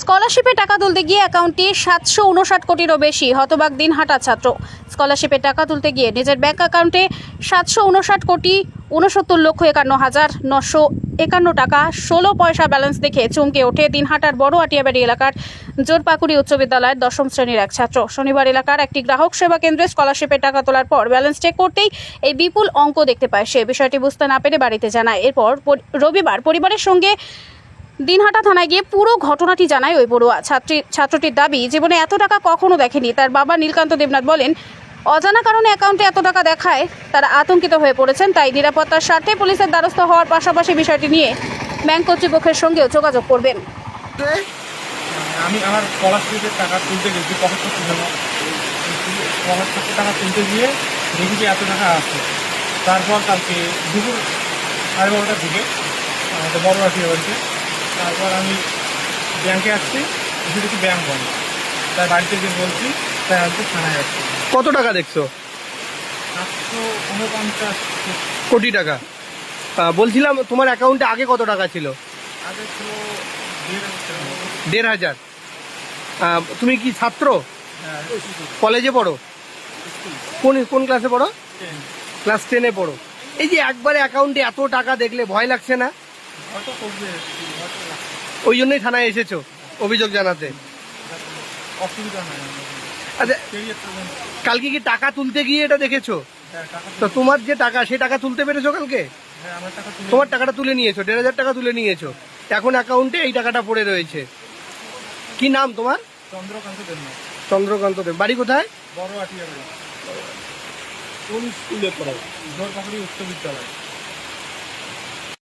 স্কলারশিপে টাকা তুলতে গিয়ে অ্যাকাউন্টে 759 কোটিরও বেশি, হতবাক দিনহাটা ছাত্র। স্কলারশিপে টাকা তুলতে গিয়ে নিজের ব্যাংক অ্যাকাউন্টে 759,69,951 টাকা 16 পয়সা ব্যালেন্স দেখে চমকে ওঠে দিনহাটার বড় আটিয়াবাড়ি এলাকার জোরপাকুড়ি উচ্চ বিদ্যালয়ের 10ম শ্রেণীর এক ছাত্র। শনিবার এলাকার একটি গ্রাহক সেবা কেন্দ্রে স্কলারশিপের টাকা তোলার পর ব্যালেন্স চেক করতেই এই বিপুল অঙ্ক দেখতে পায় সে। বিষয়টি বুঝতে না পেরে বাড়িতে জানায়। এরপর রবিবার পরিবারের সঙ্গে দিনহাটা থানায় গিয়ে পুরো ঘটনাটি জানায় ওই পড়ুয়া ছাত্রটির দাবি, জীবনে এত টাকা কখনো দেখেনি। তার বাবা নীলকান্ত দেবনাথ বলেন, অজানা কারণে অ্যাকাউন্টে এত টাকা দেখায় তারা আতঙ্কিত হয়ে পড়েছেন। তাই নিরাপত্তার স্বার্থে পুলিশের দ্বারস্থ হওয়ার পাশাপাশি বিষয়টি নিয়ে ব্যাংক কর্তৃপক্ষের সঙ্গেও যোগাযোগ করবেন। আমি আমার স্কলারশিপের টাকা তুলতে গেছি, পকেট টাকা তুলতে গিয়ে দেখি যে এত টাকা আছে। তারপর কালকে দুপুর 12:30টার দিকে আমাদের বড় রাশিয়া বাড়িতে, তারপর আমি ব্যাংকে আসছি, এসে দেখি ব্যাংক বন্ধ। তাই বাড়িতে যে বলছি, তাই আজকে থানায় আসছি। কত টাকা দেখছো? 749 কোটি টাকা। বলছিলাম তোমার অ্যাকাউন্টে আগে কত টাকা ছিল? আগে ছিল 1,500। 1,500। তুমি কি ছাত্র? কলেজে পড়ো? কোন ক্লাসে পড়ো? ক্লাস 10-এ পড়ো। এই যে একবারে অ্যাকাউন্টে এত টাকা দেখলে ভয় লাগছে না? ওই জন্যই থানায় এসেছো অভিযোগ জানাতে? অসুবিধা নাই। আচ্ছা, কালকে কি টাকা তুলতে গিয়ে এটা দেখেছো? তো তোমার যে টাকা, সে টাকা তুলতে পেরেছো কালকে? তোমার টাকাটা তুলে নিয়েছো, 1,500 টাকা তুলে নিয়েছো। এখন অ্যাকাউন্টে এই টাকাটা পড়ে রয়েছে। কি নাম তোমার? চন্দ্রকান্ত দেবনাথ। চন্দ্রকান্ত দেব। বাড়ি কোথায়? বড় আটিয়াবাড়ি। কোন স্কুলে পড়ো? জোরপাকুড়ি উচ্চ বিদ্যালয়।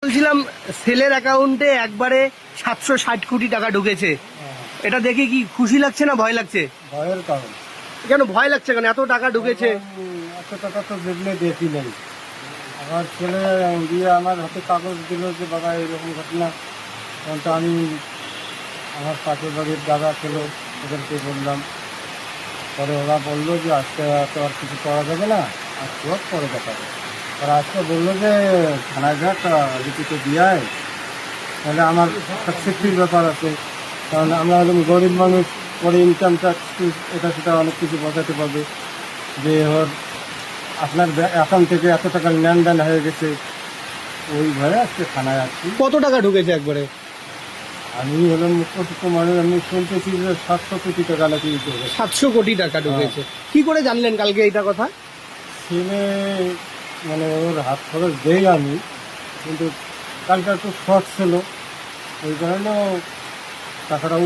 বলছিলাম ছেলের অ্যাকাউন্টে একবারে 760 কোটি টাকা ঢুকেছে। এটা দেখে কি খুশি লাগছে না ভয় লাগছে? ভয়ের কারণ। কেন ভয় লাগছে? কেন এত টাকা ঢুকেছে? এত টাকা তো দেখলে দেখি নাই। আমার ছেলে দিয়ে আমার হাতে কাগজ দিল যে বাবা এরকম ঘটনা। তখন তো আমি আমার পাশের বাড়ির দাদা ছিল, ওদেরকে বললাম। পরে ওরা বললো যে আজকে তো আর কিছু করা যাবে না, আজকে পরে দেখা যাবে। আর আজকে বললো যে থানায় যাক, লিখিত দিয়ে তাহলে আমার সেফটির ব্যাপার আছে। কারণ আমরা একদম গরিব মানুষ, পরে ইনকাম ট্যাক্স এটা সেটা অনেক কিছু বোঝাতে পারবে যে ওর আপনার অ্যাকাউন্ট থেকে এত টাকার লেনদেন হয়ে গেছে। ওই ভয়ে আজকে থানায় আসছি। কত টাকা ঢুকেছে একবারে? আমি হলাম মুখ্য মানুষ, আমি শুনতেছি যে 700 কোটি টাকা নাকি দিতে হবে। 700 কোটি টাকা ঢুকেছে। কি করে জানলেন কালকে এইটা কথা? ছেলে মানে ওর হাত খরচ দেই আমি, কিন্তু কালকে একটু শর্ট ছিল, ওই কারণে টাকাটা